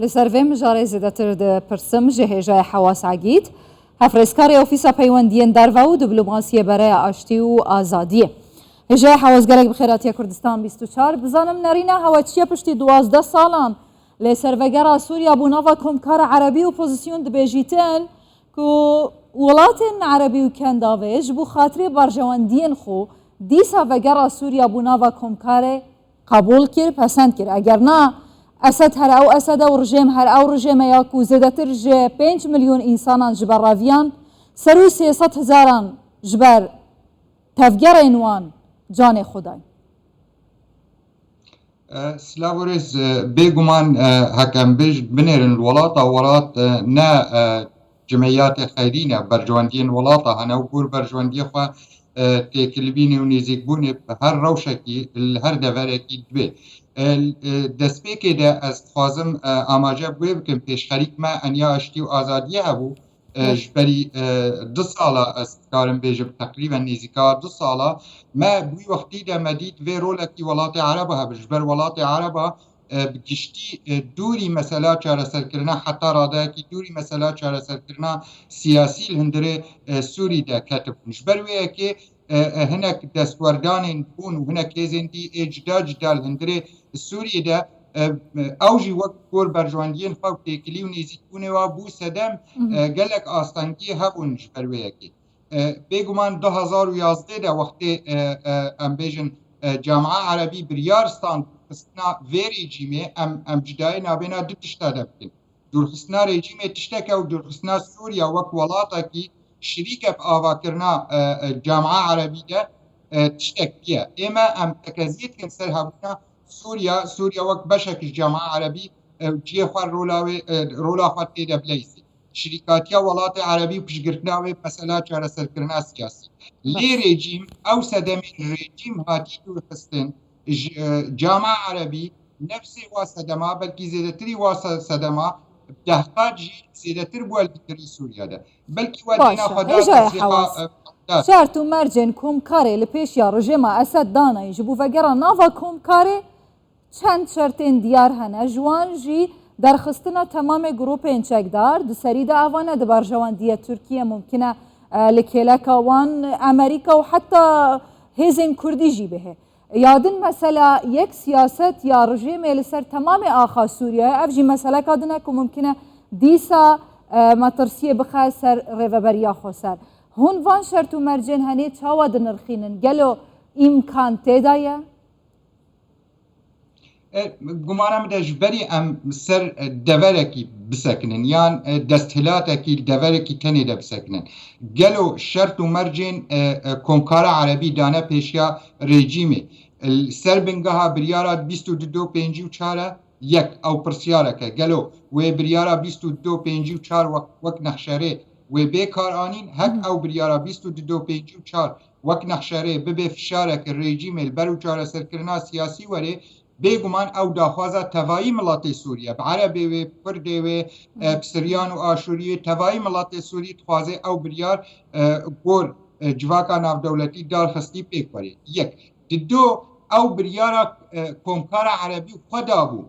لسروی مجاری زیادتر ده پرسم جهجای حواس عگید هفرسکاری اوفیسا پیوندین در و دیپلماسی برای آشتی و آزادی. هجای حواس گرگ بخیراتی کردستان 24 بزنم نرینا هواتشی پشتی 12 سالان لسروگر سوریا بوناوا کمکار عربی و پوزیسیون دبیجیتن که ولات عربی و کنداویج بو خاطر برجواندین خو دیسا وگر سوریا بوناوا کمکار قبول کر پسند کر اگر نه اسد هر او اسد او رژیم هر او رژیم یاکو زیادتر ج 5 میلیون انسان جبر راویان سروی 300,000 جبر تفجر اینوان جان خدای سلاورز بيجومان هكذا بنيرن الولاطة ولات نا جمعيات خيرينة برجواندين ولاطة هنا وقول برجواندي خوا تكلبيني ونيزيك بوني هر روشكي هر دفركي دبي دسبيكي دا استخوازم آماجه بوي بكم پیش خريك ما انيا اشتي و آزادية هبو جبري 2 ساله استكارم بيجب تقريبا نيزيكا 2 ساله ما بوي وقتي دا مديد في رولكي ولاطي عربها بجبر ولاطي عربها بكشتي دوري مسألة چاره سرکرنا حتى راداكي دوري مسألة چاره سرکرنا سياسي الهندري سوري دا كاتب جبر ويكي هناك دستوردان بون وهناك يزندي اجداج دا الهندري سوري دا اوجي وقت كور برجواندين خاو تيكلي ونيزيكوني وابو سدم قالك آستانكي هبون جبر ويكي بيگومان 2011 دا وقت ام بيجن جامعة عربي بريارستان خصنا في ريجيمي ام جداي نابينا دو تشتا دبتن دور خصنا ريجيمي تشتكا ودور خصنا سوريا وك ولاتاكي شريكة بآواكرنا جامعة عربية تشتكيا اما ام تكازيت كن سرهبنا سوريا وك بشك جامعة عربي جي خوار رولا خاطي دبليسي شركاتيا ولات عربي بشجرتناوي مسألة چاره سرکرنا سياسي لي ريجيم او سدم ريجيم هاتي دور خستن جامعة عربي نفس واسدما بلكي زيادتري واسدما تحتاج زيادتر بوالدتري سوريا ده بلكي ودينا خدا شرط مرجن كومكاري لپیش یا رژیم اسد دانا يجبو وگرا ناوا كومكاري چند شرطين ديار هنه جوان جي درخستنا تمام گروپ انچکدار دسری دا اوانه دبار جواندیه ترکیه ممکنه لکیلکا وان امریکا و حتی هزین کردی جی به یادن مثلا یک سیاست یا رژیم لسر تمام آخا سوریه افجی مثلا کادنه که ممکنه دیسا مطرسیه بخواه سر ریوبریا خو سر هون وان شرط و مرجن هنه چاوا دنرخینن گلو امکان تیدایه گمانم دجبری ام سر دورکی بسکنن یان دستهلاتکی دورکی تنی ده بسکنن گلو شرط و مرجن کنکار عربی دانه پیشیا رژیمه سر بنگاها بریارا 2254 یک او پرسیاره که گلو و بریارا 2254 وک نخشاره و بیکار آنین هک او بریارا 2254 وک نخشاره ببه فشاره که رژیم البرو چاره سرکرنا سیاسی وره بيگومان او داخوازا توائی ملات سوريا بعربي و كردي و بسريان و آشوري توائی ملات سوريا تخوازي او بريار گور جواكا ناف دولتي دار خستي بيك وري يك دو او بريارا كومكار عربي خدابو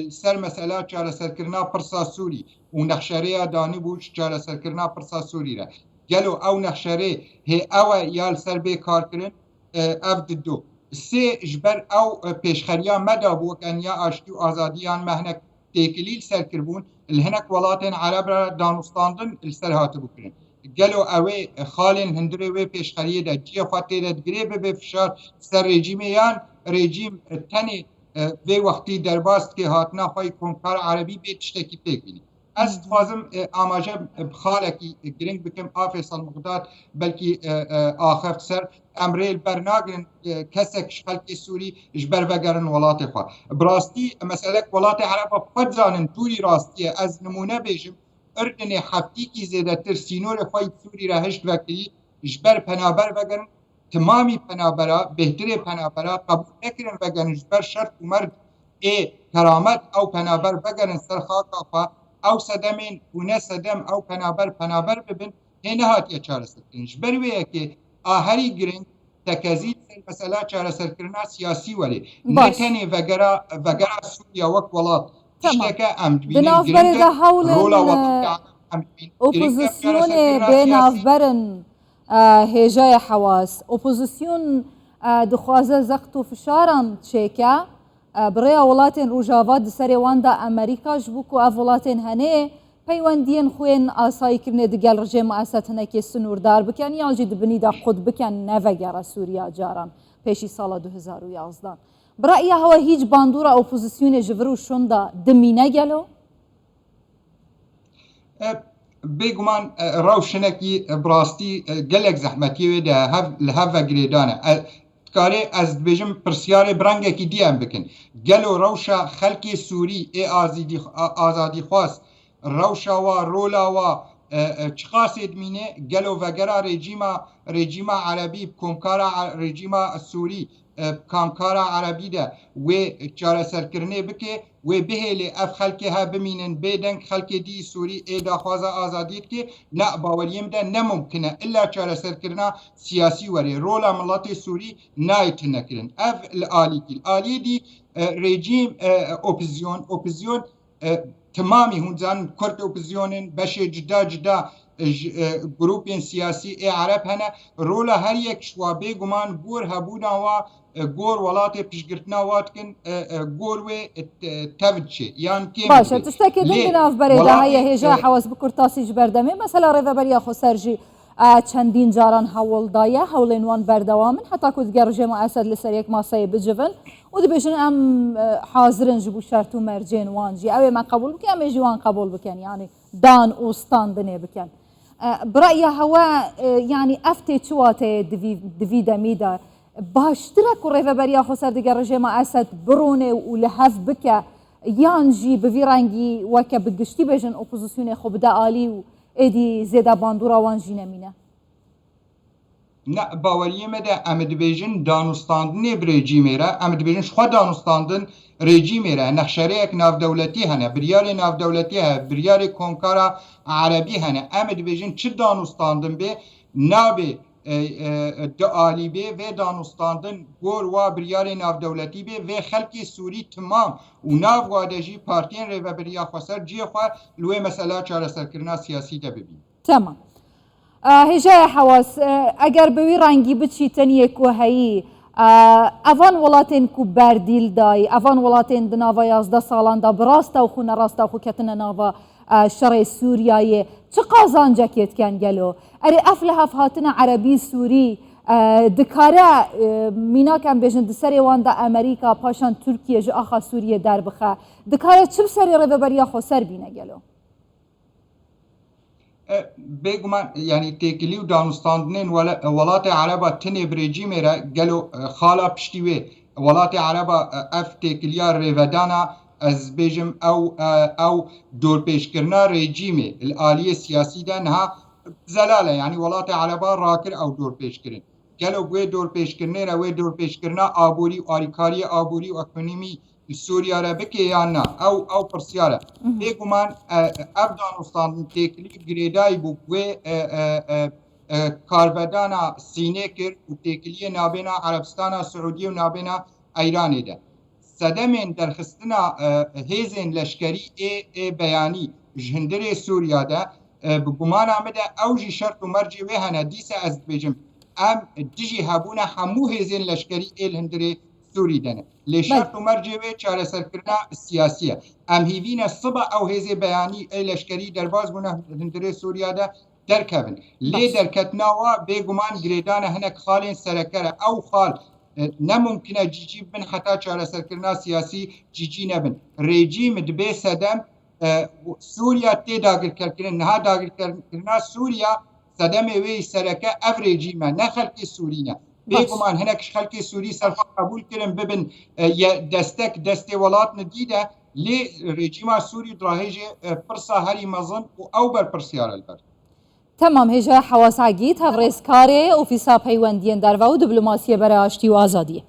سر مسألة چاره سرکرنا پرسا سوري و نخشريا داني بوش چاره سرکرنا پرسا سوري را گلو او نخشري هي او يال سر بيكار کرن اف دو سه جبر او پیشخریا مدا بو کنیا آشتی و آزادیان مهنک تکلیل سرکربون الهنک ولاتن عرب را دانستاندن السر هاتو بکرن گلو اوی خالن هندره و پیشخریه دا جی خاطی دا گریبه به فشار سر رژیم یان رژیم تنی به وقتی درباست که هاتنا خواهی کنکار عربی به تشتکی پیک بینی از خوازم آماجه بخالکی گرنگ بکم آفیس المقداد بلکی آخر سر امریل برناگرن کسک خلق سوری جبر وگرن ولات خواه براستی مسئله ولات عرب خود زانن توری راستیه از نمونه بیشم اردن حفتی کی زیده تر سینور خواهی سوری را هشت وکری جبر پنابر وگرن تمامی پنابرا بهتر پنابرا قبول نکرن وگرن جبر شرط و مرد کرامت او پنابر وگرن سر خاکا خواه او سدمین و نه سدم او پنابر ببن هنه هاتیه چاره سرکرن جبر ویه که آهری گرنگ تکازید مسئله چاره سرکرنا سیاسی ولی نتنی وگرا سوریا وک ولات تشتكى ام دبينين بنافبر ده حول رولا وطني اوبوزيسيون بنافبرن هجای حواس اوبوزيسيون دخوازه زخت و فشاران تشيكا برای ولاتین روجاوا دسری واندا امریکا جبوکو اف ولاتین هنه پیوندین خوین آسایی کرنه دگل رژیم اسد هنه که سنوردار بکن یا جد بنی دا خود بکن نوگر سوریا جاران پیشی سال 2011 برای هوا هیچ باندورا اپوزیسیون جورو شوندا دمینه گلو بيجمان روشنكي براستي قالك زحمتي ودا هاف جريدانا كاري از بيجم برسياري برانجكي ديام بكن قالوا روشا خلقي سوري آزادي خواست روشا و رولا و چخاس ادمينه قالوا وغرا ريجيما عربي بكمكارا ريجيما سوري کامکارا عربی ده و چاره سرکرنه بکه و بهله اف خلقی ها بمینن بدن خلقی دی سوری ایدا خوازه آزادیت که نه باوریم ده نممکنه الا چاره سرکرنه سیاسی وری رولا ملت سوری نایت نکرن اف الالی دی رژیم اپوزیون تمامی هنزان کرد اپوزیونن بشه جدا گروپین سیاسی ای عرب هنه رولا هر یک شوابه گمان گور هبونا و گور ولات پیشگرتنا واتکن گور و تفدشه یان کیم باشه تشتكي دناف بريده هي هجا حواس بكرتاسي جبردمي مثلا ريفا بريا خو سرجي چندین جاران حول دایه حولین وان بردوامن حتی کد گرجه ما اسد لسر یک ماسای بجون و دی بيجن ام حاضرن جبو شرط و مرجين وانجي اوه ما قبول بكن ام جوان قبول بكن يعني دان اوستان دني بكن برأي هوا يعني افتي چواته دوی دمیده باشترك وريفا بريا خو سر دیگر رجه ما اسد برونه و لحف بکه یانجی بویرانگی وکه بگشتی بيجن اپوزیسیون خو بدا آلی و ایدی زیده باندورا وانجی نمینه نه باوریه مده امد بیجن دانستاندن برژیمه امد بیجن شخوا دانستاندن رژیمه نخشره یک ناف دولتی هنه بریار ناف دولتی هنه بریار کنکارا عربی هنه امد بیجن چه دانستاندن به نابه دعالی به و دانستاندن گور و بریار ناف دولتی به و خلقی سوری تمام و ناف وادجی پارتین ری و بریا خسر جی خواه لوی مسئله چاره سرکرنا سیاسی ده ببین تمام هجای حواس اگر بوی رنگی بچی تنیه که هایی اوان ولاتین کو بردیل دای اوان ولاتین دناوا 11 سالان دا براستا و خو نراستا و خو کتن ناوا شرع سوریای چه قازانجا کت کن گلو اری افله هاتنا عربی سوری دکاره مینا کم بیجن دسری وان دا امریکا پاشان ترکیه جو آخا سوریه در بخه دکاره چه بسری رو بریا خو سر بینه گلو بگمان یعنی تکلی و دانستاندن ولات عربا تنه برژیمه را گلو خالا پشتیوه ولات عربا اف تکلیا ریودانا از بیجم او دور پیشکرنا رژیمه الالیه سیاسی ده نها زلاله یعنی ولات عربا راکر او دور پیشکرن گلو گوی دور پیشکرنه را وی دور پیشکرنا آبوری و آریکاری آبوری و اکنیمی سوریا را بکی یا نه او پرسیاره بگمان اف دانستاندن تکلی گریدای بو گوی کاربدانا سینه کرد و تکلی نابینا عربستان سعودی و نابینا ایرانی ده صدمین درخستنا هیزن لشکری ای بیانی جهندر سوریا ده بگمان آمده اوجی شرط و مرجی ویهنه دیسه از بجم ام دیجی هبونه همو هیزن لشکری ای الهندر سوری دنه لشرط و مرجی وی چاره سرکرنا سیاسیه ام هیوین صبح او هیز بیانی ای لشکری درباز بونه هندر سوریا ده درکبن لی درکتناوا بگمان گریدان هنک خالین سرکره او خال نممکنه جیجی بن حتی چاره سرکرنا سیاسی جیجی نبن رژیم دبی صدم سوریا تی داگر کرکرن نها داگر کرکرنا سوریا صدم وی سرکه اف رژیمه نه خلق سوری نه بگمان هنک خلق سوری صرفا قبول کرن ببن دست ولات ندیده لی رژیم سوری دراهج پرسا هری مزن و او بر پرسیار البر تمام هجا حواس عگید هفريسكاري اوفيسا پیوندین در و دیپلماسی برای آشتی و آزادی